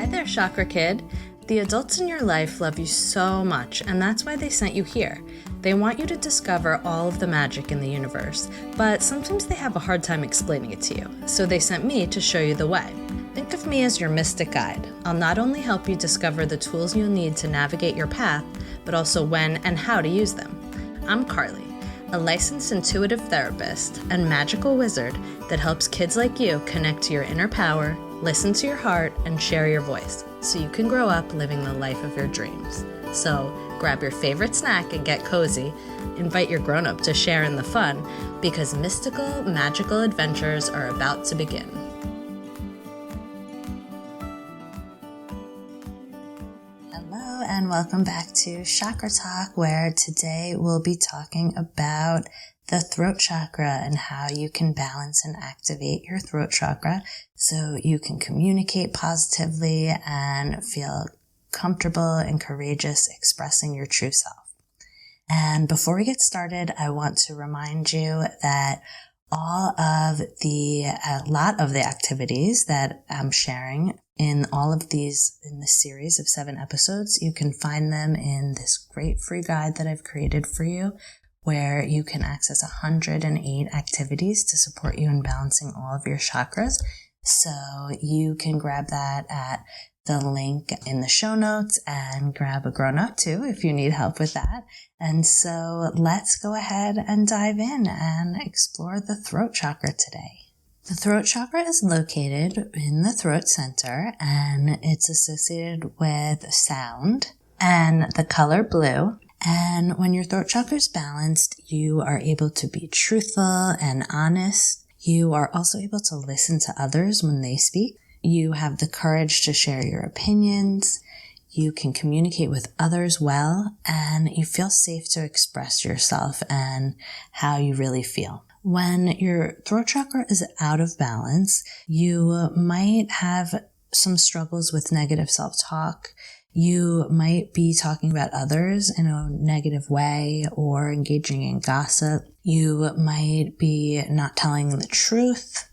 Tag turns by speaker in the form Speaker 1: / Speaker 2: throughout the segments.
Speaker 1: Hi there, Chakra Kid. The adults in your life love you so much, and that's why they sent you here. They want you to discover all of the magic in the universe, but sometimes they have a hard time explaining it to you, so they sent me to show you the way. Think of me as your mystic guide. I'll not only help you discover the tools you'll need to navigate your path, but also when and how to use them. I'm Carly, a licensed intuitive therapist and magical wizard that helps kids like you connect to your inner power, listen to your heart, and share your voice so you can grow up living the life of your dreams. So grab your favorite snack and get cozy. Invite your grown-up to share in the fun because mystical, magical adventures are about to begin. Hello and welcome back to Chakra Talk, where today we'll be talking about the throat chakra and how you can balance and activate your throat chakra so you can communicate positively and feel comfortable and courageous expressing your true self. And before we get started, I want to remind you that a lot of the activities that I'm sharing in this series of 7 episodes, you can find them in this great free guide that I've created for you, where you can access 108 activities to support you in balancing all of your chakras. So you can grab that at the link in the show notes and grab a grown-up too if you need help with that. And so let's go ahead and dive in and explore the throat chakra today. The throat chakra is located in the throat center, and it's associated with sound and the color blue. And when your throat chakra is balanced, you are able to be truthful and honest. You are also able to listen to others when they speak. You have the courage to share your opinions. You can communicate with others well, and you feel safe to express yourself and how you really feel. When your throat chakra is out of balance, you might have some struggles with negative self-talk. You might be talking about others in a negative way or engaging in gossip. You might be not telling the truth.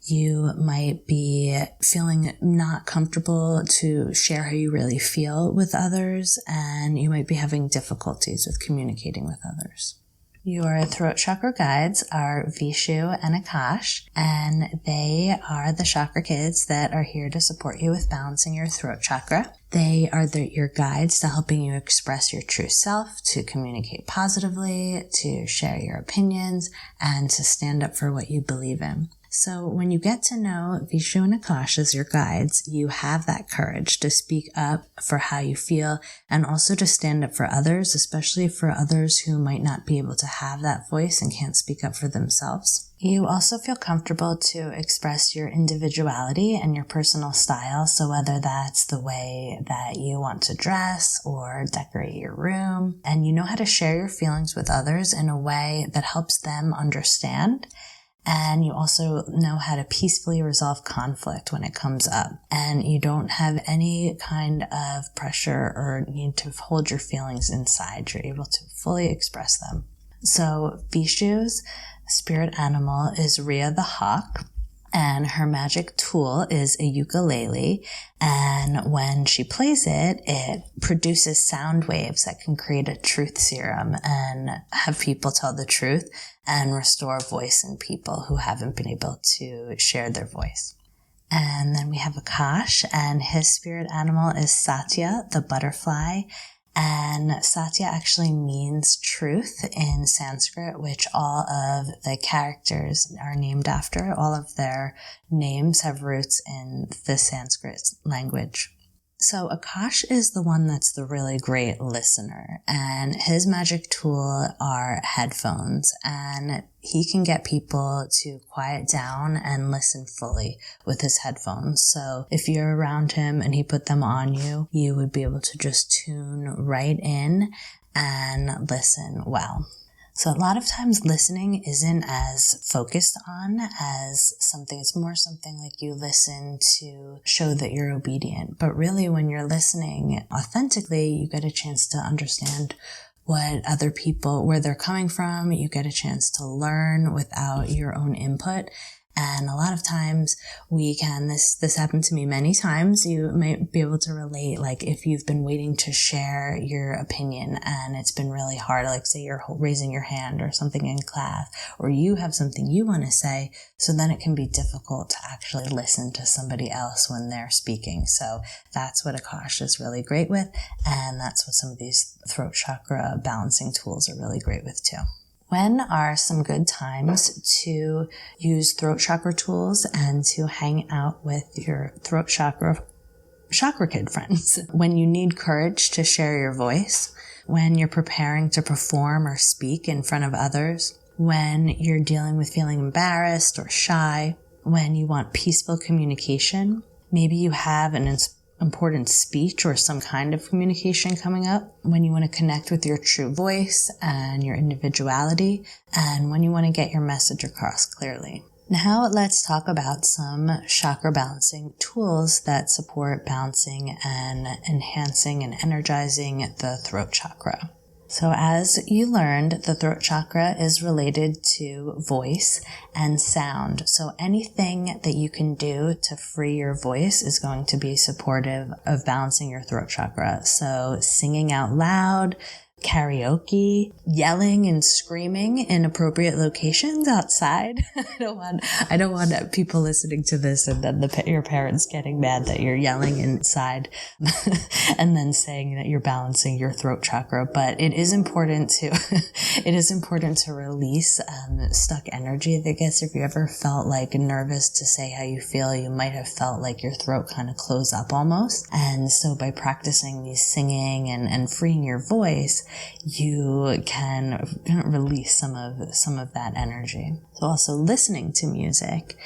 Speaker 1: You might be feeling not comfortable to share how you really feel with others, and you might be having difficulties with communicating with others. Your throat chakra guides are Vishu and Akash, and they are the Chakra Kids that are here to support you with balancing your throat chakra. They are your guides to helping you express your true self, to communicate positively, to share your opinions, and to stand up for what you believe in. So when you get to know Vishu and Akash as your guides, you have that courage to speak up for how you feel and also to stand up for others, especially for others who might not be able to have that voice and can't speak up for themselves. You also feel comfortable to express your individuality and your personal style. So whether that's the way that you want to dress or decorate your room, and you know how to share your feelings with others in a way that helps them understand. And you also know how to peacefully resolve conflict when it comes up. And you don't have any kind of pressure or need to hold your feelings inside. You're able to fully express them. So Vishu's spirit animal is Rhea the hawk, and her magic tool is a ukulele. And when she plays it, it produces sound waves that can create a truth serum and have people tell the truth and restore voice in people who haven't been able to share their voice. And then we have Akash, and his spirit animal is Satya, the butterfly. And Satya actually means truth in Sanskrit, which all of the characters are named after. All of their names have roots in the Sanskrit language. So Akash is the one that's the really great listener, and his magic tool are headphones, and he can get people to quiet down and listen fully with his headphones. So if you're around him and he put them on you, you would be able to just tune right in and listen well. So a lot of times listening isn't as focused on as something. It's more something like you listen to show that you're obedient. But really when you're listening authentically, you get a chance to understand what other people, where they're coming from. You get a chance to learn without your own input. And a lot of times this happened to me many times. You might be able to relate, like if you've been waiting to share your opinion and it's been really hard, like say you're raising your hand or something in class, or you have something you want to say, so then it can be difficult to actually listen to somebody else when they're speaking. So that's what Akash is really great with, and that's what some of these throat chakra balancing tools are really great with too. When are some good times to use throat chakra tools and to hang out with your throat chakra kid friends? When you need courage to share your voice, when you're preparing to perform or speak in front of others, when you're dealing with feeling embarrassed or shy, when you want peaceful communication, maybe you have an important speech or some kind of communication coming up, when you want to connect with your true voice and your individuality, and when you want to get your message across clearly. Now let's talk about some chakra balancing tools that support balancing and enhancing and energizing the throat chakra. So as you learned, the throat chakra is related to voice and sound. So anything that you can do to free your voice is going to be supportive of balancing your throat chakra. So singing out loud, karaoke, yelling and screaming in appropriate locations outside. I don't want people listening to this and then your parents getting mad that you're yelling inside and then saying that you're balancing your throat chakra. But it is important to release stuck energy. I guess if you ever felt like nervous to say how you feel, you might have felt like your throat kind of close up almost. And so by practicing these singing and freeing your voice, you can release some of that energy. So also listening to music,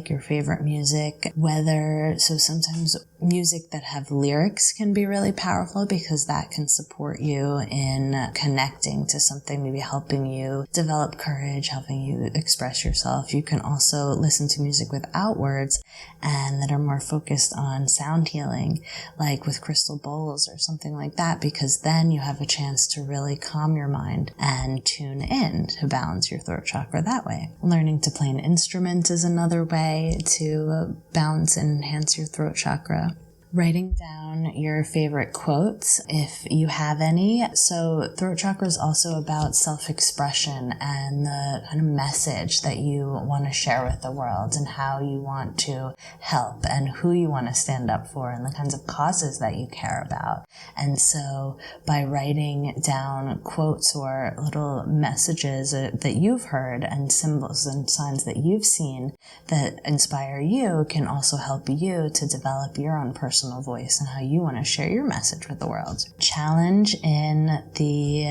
Speaker 1: your favorite music, so sometimes music that have lyrics can be really powerful because that can support you in connecting to something, maybe helping you develop courage, helping you express yourself. You can also listen to music without words and that are more focused on sound healing, like with crystal bowls or something like that, because then you have a chance to really calm your mind and tune in to balance your throat chakra that way. Learning to play an instrument is another way to balance and enhance your throat chakra. Writing down your favorite quotes, if you have any. So throat chakra is also about self-expression and the kind of message that you want to share with the world and how you want to help and who you want to stand up for and the kinds of causes that you care about. And so by writing down quotes or little messages that you've heard and symbols and signs that you've seen that inspire you can also help you to develop your own personal voice and how you want to share your message with the world. Challenge in the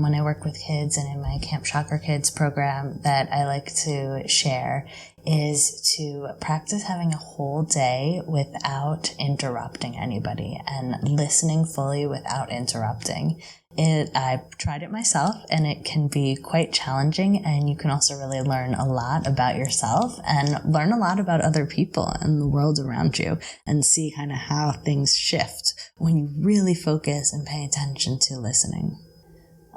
Speaker 1: when I work with kids and in my Camp Chakra Kids program that I like to share is to practice having a whole day without interrupting anybody and listening fully without interrupting. I've tried it myself and it can be quite challenging, and you can also really learn a lot about yourself and learn a lot about other people and the world around you and see kind of how things shift when you really focus and pay attention to listening.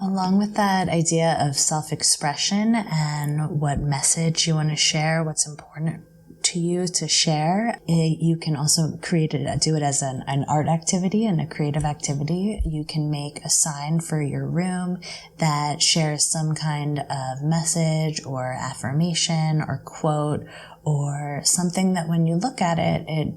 Speaker 1: Along with that idea of self-expression and what message you want to share, what's important to you to share, you can also do it as an art activity and a creative activity. You can make a sign for your room that shares some kind of message or affirmation or quote or something that when you look at it, it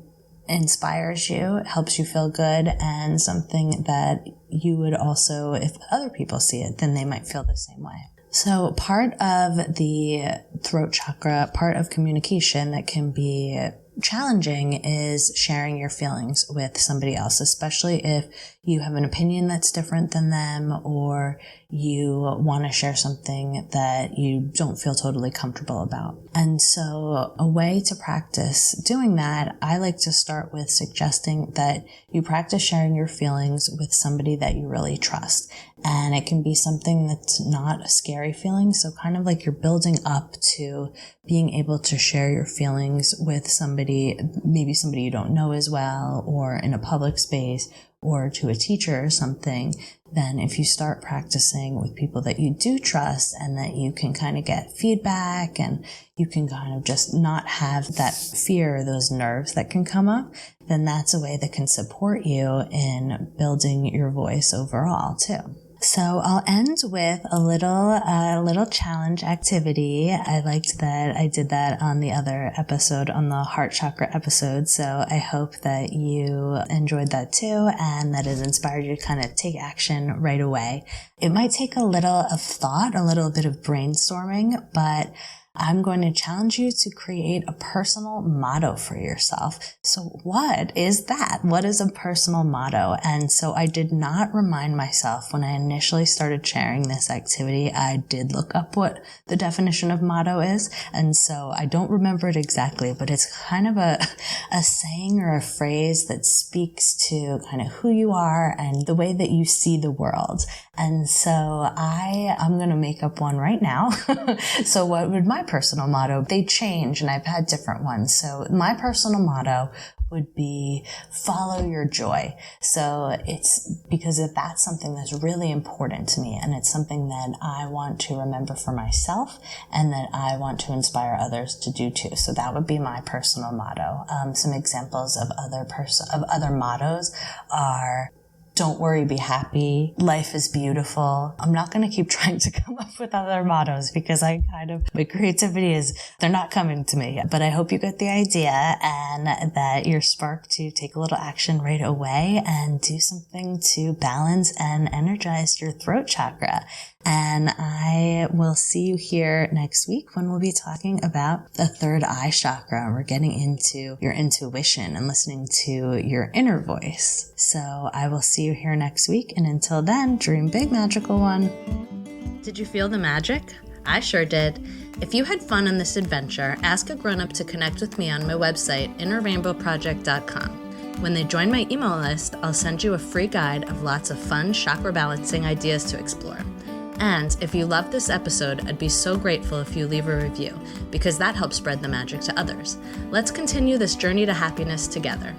Speaker 1: inspires you, it helps you feel good, and something that you would also, if other people see it, then they might feel the same way. So part of the throat chakra, part of communication that can be challenging is sharing your feelings with somebody else, especially if you have an opinion that's different than them or you want to share something that you don't feel totally comfortable about. And so a way to practice doing that, I like to start with suggesting that you practice sharing your feelings with somebody that you really trust. And it can be something that's not a scary feeling. So kind of like you're building up to being able to share your feelings with somebody, maybe somebody you don't know as well, or in a public space, or to a teacher or something, then if you start practicing with people that you do trust and that you can kind of get feedback and you can kind of just not have that fear or those nerves that can come up, then that's a way that can support you in building your voice overall too. So I'll end with a little challenge activity. I liked that I did that on the other episode, on the heart chakra episode. So I hope that you enjoyed that too, and that it inspired you to kind of take action right away. It might take a little of thought, a little bit of brainstorming, but I'm going to challenge you to create a personal motto for yourself. So what is that? What is a personal motto? And so I did not remind myself when I initially started sharing this activity. I did look up what the definition of motto is. And so I don't remember it exactly, but it's kind of a saying or a phrase that speaks to kind of who you are and the way that you see the world. And so I'm going to make up one right now. So what would my personal motto? They change and I've had different ones. So my personal motto would be follow your joy. So it's because if that's something that's really important to me and it's something that I want to remember for myself and that I want to inspire others to do too. So that would be my personal motto. Some examples of other mottos are: don't worry, be happy. Life is beautiful. I'm not going to keep trying to come up with other mottos because my creativity they're not coming to me. But I hope you get the idea and that you're sparked to take a little action right away and do something to balance and energize your throat chakra. And I will see you here next week when we'll be talking about the third eye chakra. We're getting into your intuition and listening to your inner voice. So I will see you here next week. And until then, dream big, magical one. Did you feel the magic? I sure did. If you had fun on this adventure, ask a grown-up to connect with me on my website, innerrainbowproject.com. When they join my email list, I'll send you a free guide of lots of fun chakra balancing ideas to explore. And if you loved this episode, I'd be so grateful if you leave a review, because that helps spread the magic to others. Let's continue this journey to happiness together.